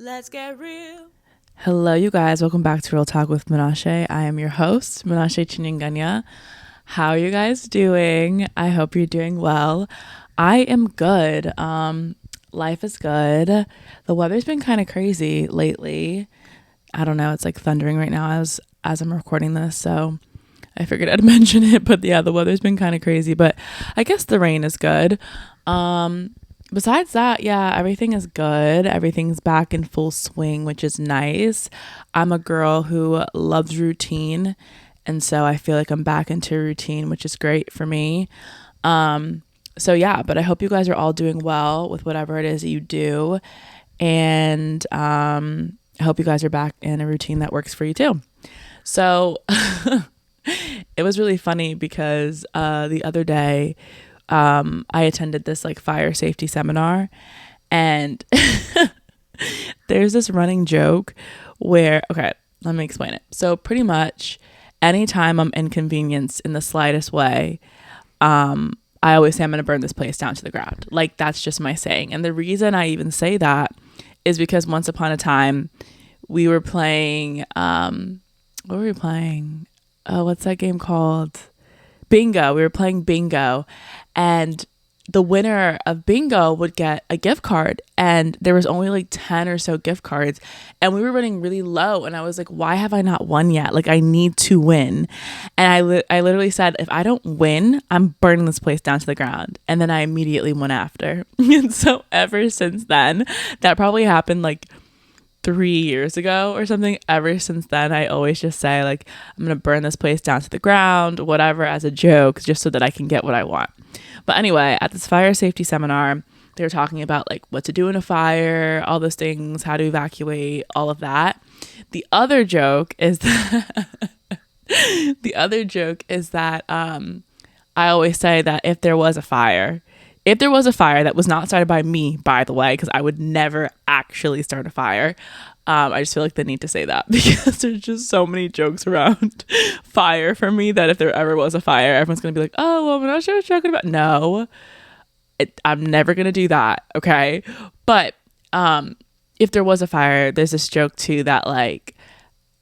Let's get real. Hello, you guys. Welcome back to Real Talk with Menashe. I am your host, Menashe Chinyanganya. How are you guys doing? I hope you're doing well. I am good. Life is good. The weather's been kind of crazy lately. I don't know. It's like thundering right now as I'm recording this, so I figured I'd mention it. But yeah, the weather's been kind of crazy. But I guess the rain is good. Besides that, yeah, everything is good. Everything's back in full swing, which is nice. I'm a girl who loves routine, and so I feel like I'm back into routine, which is great for me. So yeah, but I hope you guys are all doing well with whatever it is that you do, and I hope you guys are back in a routine that works for you too. So it was really funny because the other day I attended this like fire safety seminar, and there's this running joke where, okay, let me explain it. So pretty much anytime I'm inconvenienced in the slightest way, I always say I'm going to burn this place down to the ground. Like, that's just my saying. And the reason I even say that is because once upon a time we were playing, what were we playing? Oh, what's that game called? Bingo. We were playing bingo, and the winner of bingo would get a gift card, and there was only like 10 or so gift cards, and we were running really low, and I was like, why have I not won yet? Like, I need to win. And I literally said, if I don't win, I'm burning this place down to the ground. And then I immediately went after. And so ever since then, that probably happened like 3 years ago or something. Ever since then, I always just say like, I'm gonna burn this place down to the ground, whatever, as a joke, just so that I can get what I want. But anyway, at this fire safety seminar, they were talking about like what to do in a fire, all those things, how to evacuate, all of that. The other joke is that I always say that if there was a fire that was not started by me, by the way, because I would never actually start a fire. I just feel like the need to say that because there's just so many jokes around fire for me that if there ever was a fire, everyone's going to be like, oh, well, I'm not sure what you're talking about. No, I'm never going to do that. Okay. But if there was a fire, there's this joke too that like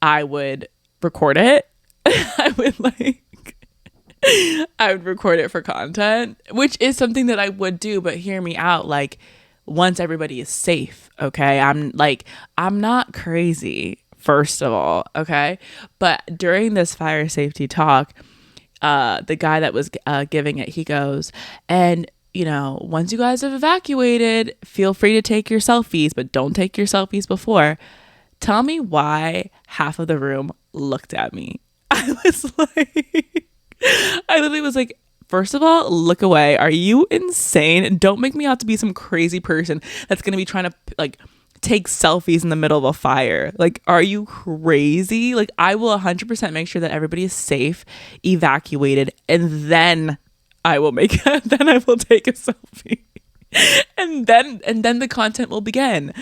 I would record it. I would record it for content, which is something that I would do, but hear me out. Like, once everybody is safe, okay? I'm not crazy, first of all, okay? But during this fire safety talk, the guy that was giving it, he goes, and once you guys have evacuated, feel free to take your selfies, but don't take your selfies before. Tell me why half of the room looked at me. I literally was like, first of all, look away. Are you insane? Don't make me out to be some crazy person that's going to be trying to like take selfies in the middle of a fire. Like, are you crazy? Like, I will 100% make sure that everybody is safe, evacuated, and then I will take a selfie. And then the content will begin.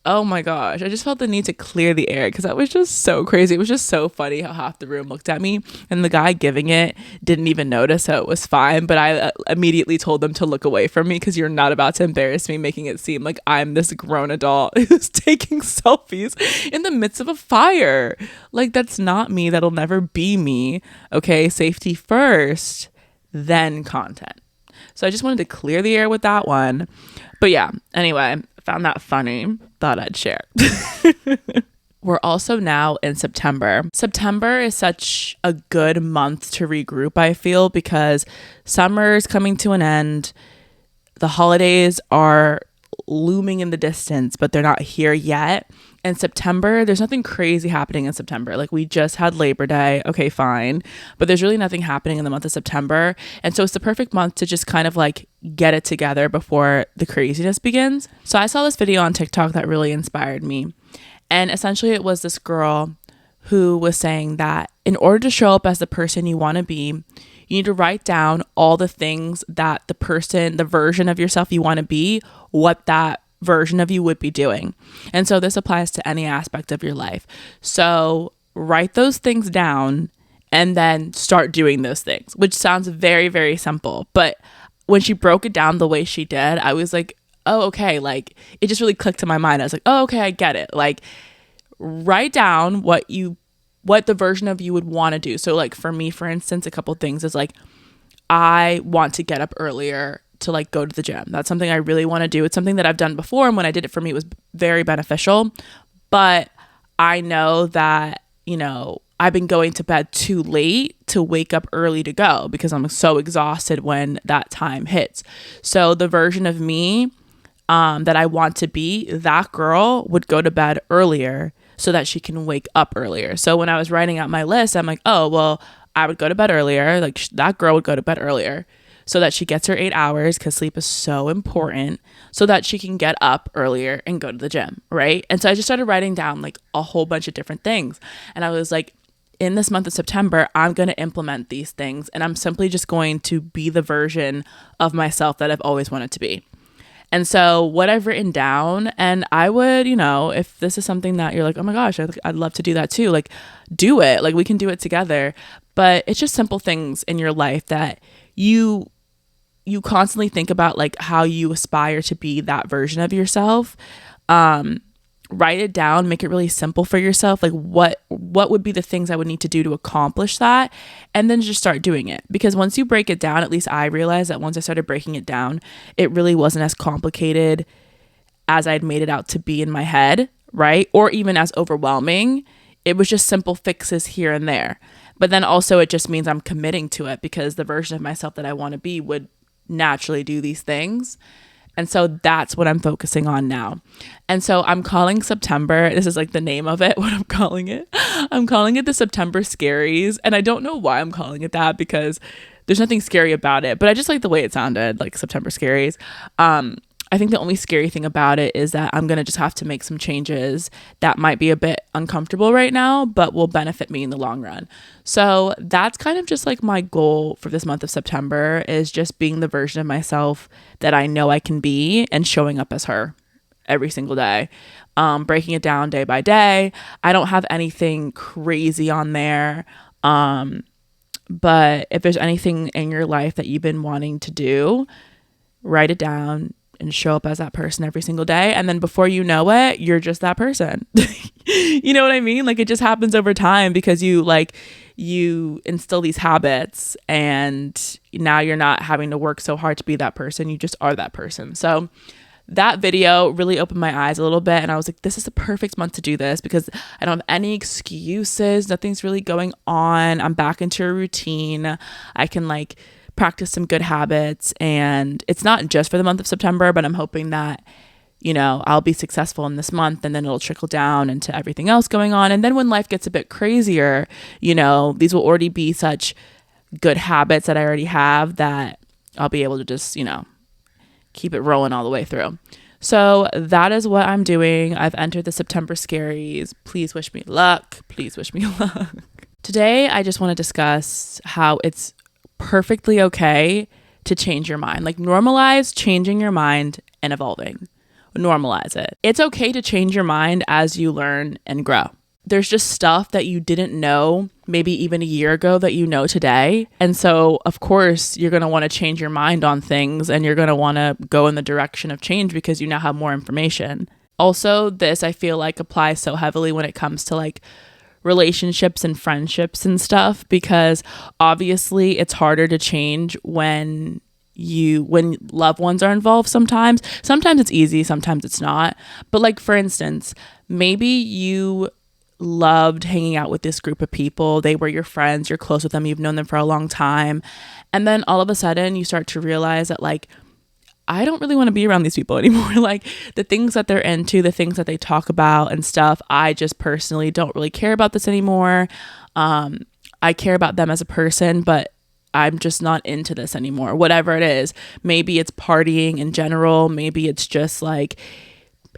Oh my gosh, I just felt the need to clear the air because that was just so crazy. It was just so funny how half the room looked at me, and the guy giving it didn't even notice, so it was fine. But I immediately told them to look away from me because you're not about to embarrass me, making it seem like I'm this grown adult who's taking selfies in the midst of a fire. Like, that's not me. That'll never be me. Okay, safety first, then content. So I just wanted to clear the air with that one. But yeah, anyway, found that funny. Thought I'd share. We're also now in September. September is such a good month to regroup, I feel, because summer's coming to an end. The holidays are looming in the distance, but they're not here yet. And September, there's nothing crazy happening in September. Like, we just had Labor Day. Okay, fine. But there's really nothing happening in the month of September. And so it's the perfect month to just kind of like get it together before the craziness begins. So I saw this video on TikTok that really inspired me. And essentially it was this girl who was saying that in order to show up as the person you want to be, you need to write down all the things that the version of yourself you want to be, what that version of you would be doing. And so this applies to any aspect of your life. So write those things down and then start doing those things, which sounds very, very simple. But when she broke it down the way she did, I was like, oh, okay, like it just really clicked in my mind. I was like, oh, okay, I get it. Like write down what the version of you would want to do. So like for me, for instance, a couple things is like, I want to get up earlier to like go to the gym. That's something I really want to do. It's something that I've done before, and when I did it, for me, it was very beneficial. But I know that, I've been going to bed too late to wake up early to go because I'm so exhausted when that time hits. So the version of me that I want to be, that girl would go to bed earlier so that she can wake up earlier. So when I was writing out my list, I'm like, oh, well, I would go to bed earlier. Like that girl would go to bed earlier so that she gets her 8 hours, because sleep is so important, so that she can get up earlier and go to the gym, right? And so I just started writing down like a whole bunch of different things. And I was like, in this month of September, I'm going to implement these things, and I'm simply just going to be the version of myself that I've always wanted to be. And so what I've written down, and I would, if this is something that you're like, oh my gosh, I'd love to do that too, like do it, like we can do it together. But it's just simple things in your life that you constantly think about, like how you aspire to be that version of yourself. Write it down, make it really simple for yourself. Like what would be the things I would need to do to accomplish that? And then just start doing it. Because once you break it down, at least I realized that once I started breaking it down, it really wasn't as complicated as I'd made it out to be in my head, right? Or even as overwhelming. It was just simple fixes here and there. But then also it just means I'm committing to it, because the version of myself that I want to be would naturally do these things. And so that's what I'm focusing on now. And so I'm calling September, this is like the name of it, what I'm calling it. I'm calling it the September Scaries. And I don't know why I'm calling it that, because there's nothing scary about it, but I just like the way it sounded, like September Scaries. I think the only scary thing about it is that I'm going to just have to make some changes that might be a bit uncomfortable right now, but will benefit me in the long run. So that's kind of just like my goal for this month of September, is just being the version of myself that I know I can be and showing up as her every single day, breaking it down day by day. I don't have anything crazy on there. But if there's anything in your life that you've been wanting to do, write it down and show up as that person every single day. And then before you know it, you're just that person. You know what I mean? Like it just happens over time, because you instill these habits, and now you're not having to work so hard to be that person. You just are that person. So that video really opened my eyes a little bit, and I was like, this is the perfect month to do this, because I don't have any excuses. Nothing's really going on. I'm back into a routine. I can like practice some good habits, and it's not just for the month of September, but I'm hoping that, I'll be successful in this month, and then it'll trickle down into everything else going on. And then when life gets a bit crazier, these will already be such good habits that I already have that I'll be able to just, keep it rolling all the way through. So that is what I'm doing. I've entered the September Scaries. Please wish me luck. Please wish me luck. Today, I just want to discuss how it's perfectly okay to change your mind. Like normalize changing your mind and evolving. Normalize it. It's okay to change your mind as you learn and grow. There's just stuff that you didn't know maybe even a year ago that you know today. And so, of course, you're going to want to change your mind on things, and you're going to want to go in the direction of change because you now have more information. Also, this I feel like applies so heavily when it comes to like relationships and friendships and stuff, because obviously it's harder to change when loved ones are involved. Sometimes it's easy, sometimes it's not. But like, for instance, maybe you loved hanging out with this group of people. They were your friends, you're close with them, you've known them for a long time. And then all of a sudden you start to realize that like, I don't really want to be around these people anymore. Like the things that they're into, the things that they talk about and stuff, I just personally don't really care about this anymore. I care about them as a person, but I'm just not into this anymore. Whatever it is, maybe it's partying in general. Maybe it's just like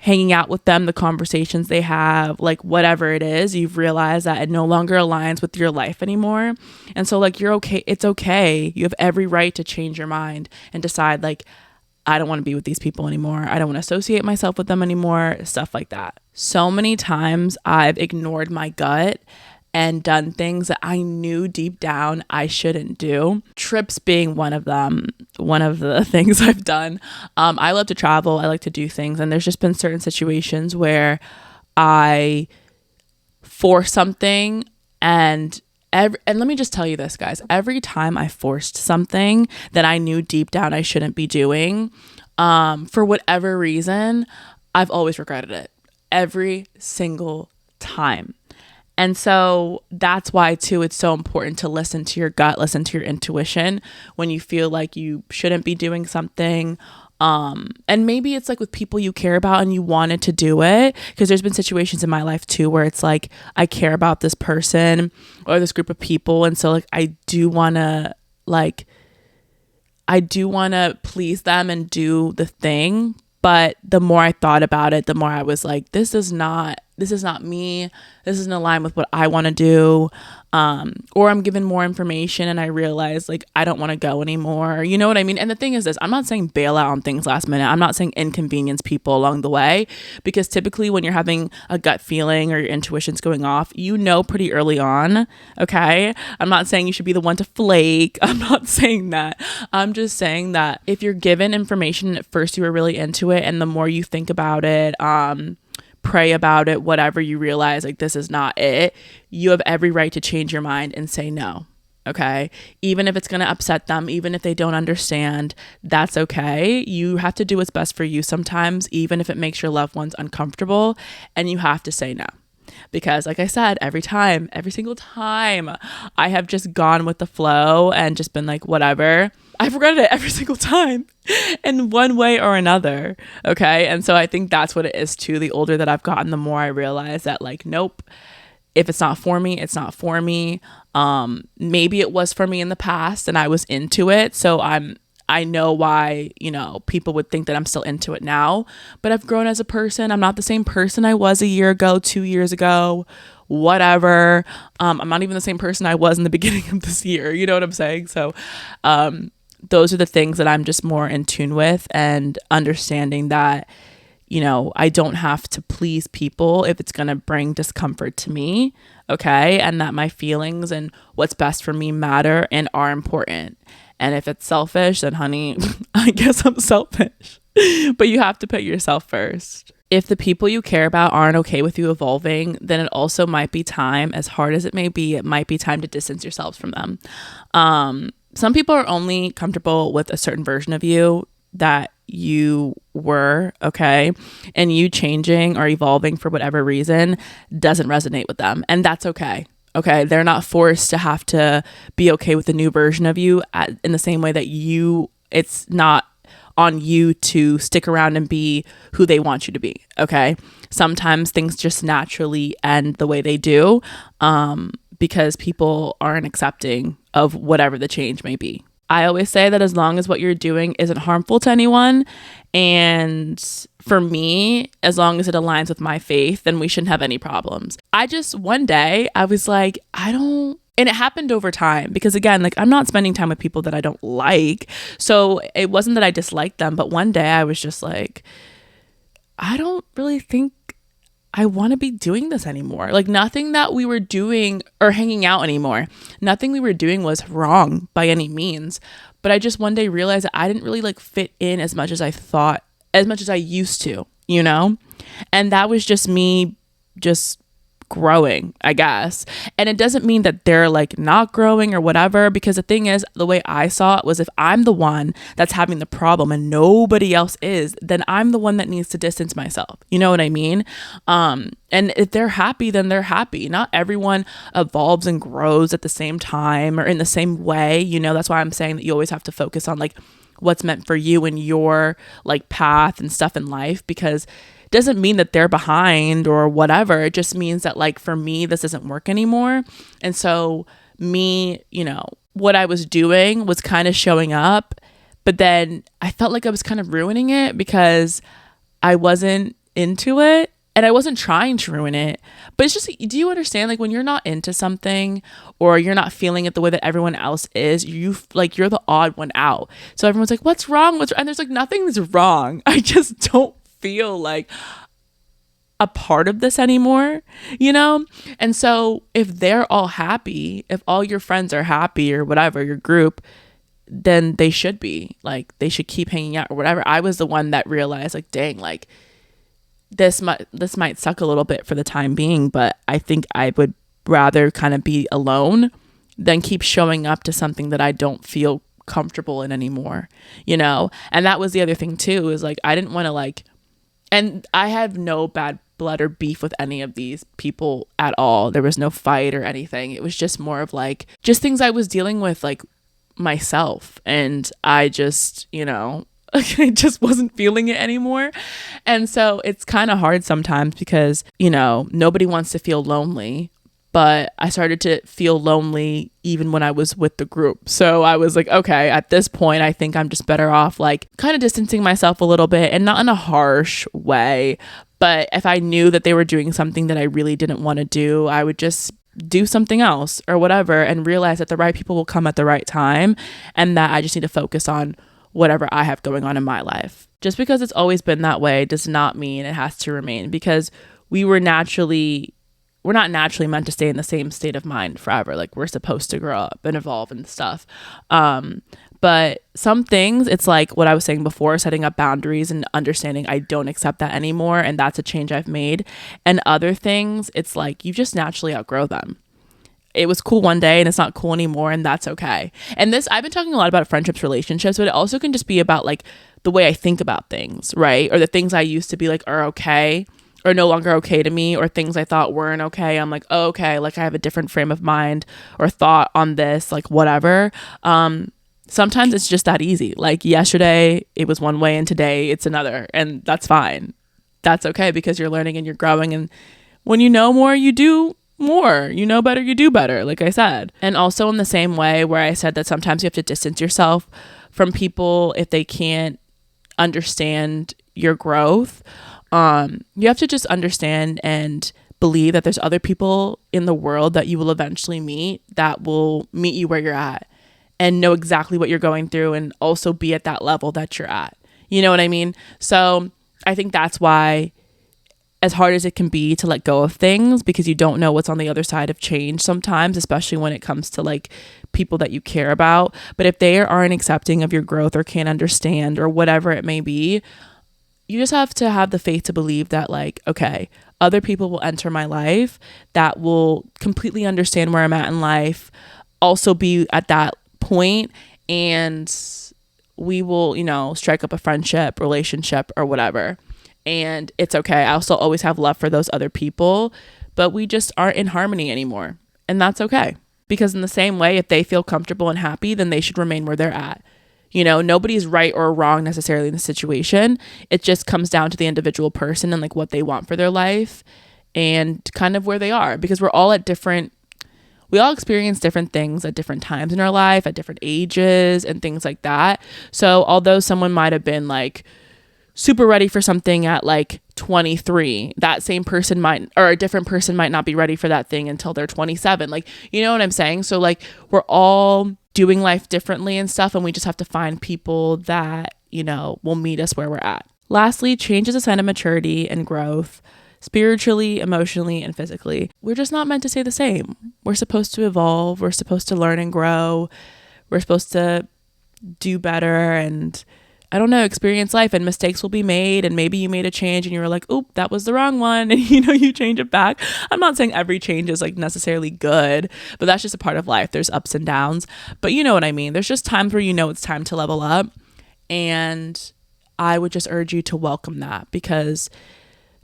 hanging out with them, the conversations they have, like whatever it is, you've realized that it no longer aligns with your life anymore. And so like, you're okay. It's okay. You have every right to change your mind and decide like, I don't want to be with these people anymore. I don't want to associate myself with them anymore, stuff like that. So many times I've ignored my gut and done things that I knew deep down I shouldn't do. Trips being one of them, one of the things I've done. I love to travel. I like to do things. And there's just been certain situations where I force something and let me just tell you this, guys. Every time I forced something that I knew deep down I shouldn't be doing, for whatever reason, I've always regretted it. Every single time. And so that's why, too, it's so important to listen to your gut, listen to your intuition when you feel like you shouldn't be doing something. And maybe it's like with people you care about and you wanted to do it, because there's been situations in my life too where it's like I care about this person or this group of people, and so like I do want to please them and do the thing. But the more I thought about it, the more I was like, this is not me. This isn't aligned with what I want to do. Or I'm given more information and I realize like I don't want to go anymore. You know what I mean? And the thing is this, I'm not saying bail out on things last minute. I'm not saying inconvenience people along the way, because typically when you're having a gut feeling or your intuition's going off, you know pretty early on. Okay. I'm not saying you should be the one to flake. I'm not saying that. I'm just saying that if you're given information at first you were really into it, and the more you think about it, pray about it, whatever, you realize like this is not it, you have every right to change your mind and say no. Okay. Even if it's going to upset them, even if they don't understand, that's okay. You have to do what's best for you sometimes, even if it makes your loved ones uncomfortable, and you have to say no. Because like I said, every single time I have just gone with the flow and just been like, whatever, I've regretted it every single time in one way or another. Okay. And so I think that's what it is too. The older that I've gotten, the more I realize that like, nope, if it's not for me, it's not for me. Maybe it was for me in the past and I was into it. So I know why, people would think that I'm still into it now, but I've grown as a person. I'm not the same person I was a year ago, 2 years ago, whatever. I'm not even the same person I was in the beginning of this year. You know what I'm saying? So, those are the things that I'm just more in tune with, and understanding that, I don't have to please people if it's going to bring discomfort to me. Okay. And that my feelings and what's best for me matter and are important. And if it's selfish, then honey, I guess I'm selfish. But you have to put yourself first. If the people you care about aren't okay with you evolving, then it also might be time, as hard as it may be, it might be time to distance yourselves from them. Some people are only comfortable with a certain version of you that you were, okay? And you changing or evolving for whatever reason doesn't resonate with them. And that's okay. Okay, they're not forced to have to be okay with the new version of you in the same way that it's not on you to stick around and be who they want you to be. Okay, sometimes things just naturally end the way they do, because people aren't accepting of whatever the change may be. I always say that as long as what you're doing isn't harmful to anyone, and for me, as long as it aligns with my faith, then we shouldn't have any problems. One day I was like, and it happened over time, because again, like I'm not spending time with people that I don't like. So it wasn't that I disliked them, but one day I was just like, I don't really think I want to be doing this anymore. Like nothing that we were doing or hanging out anymore, nothing we were doing was wrong by any means. But I just one day realized that I didn't really like fit in as much as I thought, as much as I used to, and that was just me just growing, I guess. And it doesn't mean that they're like not growing or whatever, because the thing is, the way I saw it was, if I'm the one that's having the problem and nobody else is, then I'm the one that needs to distance myself. You know what I mean? And if they're happy, then they're happy. Not everyone evolves and grows at the same time or in the same way. That's why I'm saying that you always have to focus on like what's meant for you and your like path and stuff in life, because doesn't mean that they're behind or whatever. It just means that like for me, this doesn't work anymore. And so me, what I was doing was kind of showing up, but then I felt like I was kind of ruining it because I wasn't into it, and I wasn't trying to ruin it. But it's just, do you understand? Like when you're not into something or you're not feeling it the way that everyone else is, you're the odd one out. So everyone's like, what's wrong? And there's like, nothing's wrong. I just don't feel like a part of this anymore, you know? And so if they're all happy, if all your friends are happy or whatever, your group, then they should be like, they should keep hanging out or whatever. I was the one that realized like, dang, like this might suck a little bit for the time being, but I think I would rather kind of be alone than keep showing up to something that I don't feel comfortable in anymore, you know? And that was the other thing too, is like, I didn't want to like, and I have no bad blood or beef with any of these people at all. There was no fight or anything. It was just more of like, just things I was dealing with like myself. And I just, you know, I just wasn't feeling it anymore. And so it's kind of hard sometimes because, you know, nobody wants to feel lonely. But I started to feel lonely even when I was with the group. So I was like, okay, at this point, I think I'm just better off like kind of distancing myself a little bit, and not in a harsh way. But if I knew that they were doing something that I really didn't want to do, I would just do something else or whatever, and realize that the right people will come at the right time, and that I just need to focus on whatever I have going on in my life. Just because it's always been that way does not mean it has to remain, because we're not naturally meant to stay in the same state of mind forever. Like, we're supposed to grow up and evolve and stuff. But some things, it's like what I was saying before, setting up boundaries and understanding I don't accept that anymore, and that's a change I've made. And other things, it's like you just naturally outgrow them. It was cool one day and it's not cool anymore, and that's okay. And this, I've been talking a lot about friendships, relationships, but it also can just be about like the way I think about things, right? Or the things I used to be like are okay or no longer okay to me, or things I thought weren't okay. I'm like, oh, okay, like I have a different frame of mind or thought on this, like whatever. Sometimes it's just that easy. Like yesterday it was one way and today it's another, and that's fine. That's okay, because you're learning and you're growing. And when you know more, you do more. You know better, you do better, like I said. And also in the same way where I said that sometimes you have to distance yourself from people if they can't understand your growth. You have to just understand and believe that there's other people in the world that you will eventually meet that will meet you where you're at and know exactly what you're going through, and also be at that level that you're at. You know what I mean? So I think that's why, as hard as it can be to let go of things, because you don't know what's on the other side of change sometimes, especially when it comes to like people that you care about. But if they aren't accepting of your growth or can't understand or whatever it may be, you just have to have the faith to believe that like, okay, other people will enter my life that will completely understand where I'm at in life, also be at that point, and we will, you know, strike up a friendship, relationship, or whatever. And it's okay. I also always have love for those other people, but we just aren't in harmony anymore. And that's okay. Because in the same way, if they feel comfortable and happy, then they should remain where they're at. You know, nobody's right or wrong necessarily in the situation. It just comes down to the individual person and like what they want for their life and kind of where they are, because we all experience different things at different times in our life, at different ages and things like that. So although someone might have been like super ready for something at like 23, that same person might, or a different person might not be ready for that thing until they're 27. Like, you know what I'm saying? So like, we're all doing life differently and stuff, and we just have to find people that, you know, will meet us where we're at. Lastly, change is a sign of maturity and growth, spiritually, emotionally, and physically. We're just not meant to stay the same. We're supposed to evolve. We're supposed to learn and grow. We're supposed to do better and, I don't know, experience life, and mistakes will be made, and maybe you made a change and you were like, oop, that was the wrong one, and you know, you change it back. I'm not saying every change is like necessarily good, but that's just a part of life. There's ups and downs, but you know what I mean. There's just times where you know it's time to level up, and I would just urge you to welcome that, because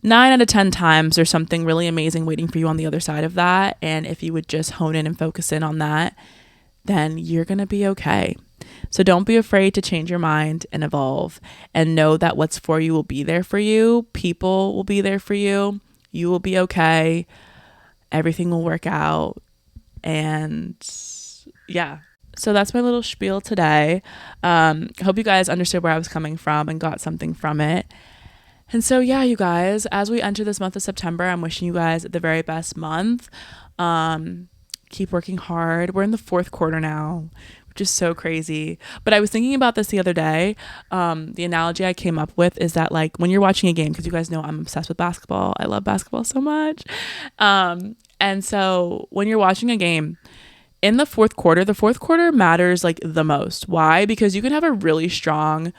9 out of 10 times there's something really amazing waiting for you on the other side of that. And if you would just hone in and focus in on that, then you're gonna be okay. So don't be afraid to change your mind and evolve, and know that what's for you will be there for you. People will be there for you. You will be okay. Everything will work out. And yeah. So that's my little spiel today. Hope you guys understood where I was coming from and got something from it. And so, yeah, you guys, as we enter this month of September, I'm wishing you guys the very best month. Keep working hard. We're in the 4th quarter now, which is so crazy. But I was thinking about this the other day. The analogy I came up with is that like when you're watching a game, because you guys know I'm obsessed with basketball. I love basketball so much. And so when you're watching a game, in the fourth quarter matters like the most. Why? Because you can have a really strong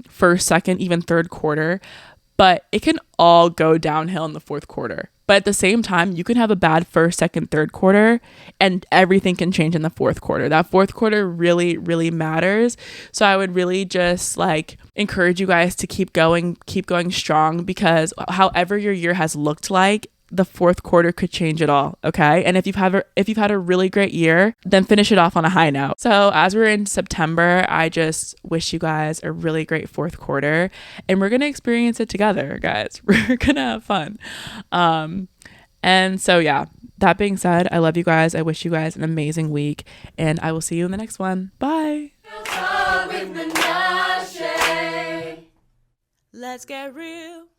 first, second, even third quarter, but it can all go downhill in the fourth quarter. But at the same time, you can have a bad first, second, third quarter, and everything can change in the fourth quarter. That fourth quarter really, really matters. So I would really just like encourage you guys to keep going strong, because however your year has looked like, the fourth quarter could change it all. Okay. And if you've had a really great year, then finish it off on a high note. So as we're in September, I just wish you guys a really great fourth quarter, and we're going to experience it together, guys. We're going to have fun. And so, yeah, that being said, I love you guys. I wish you guys an amazing week, and I will see you in the next one. Bye. Let's get real.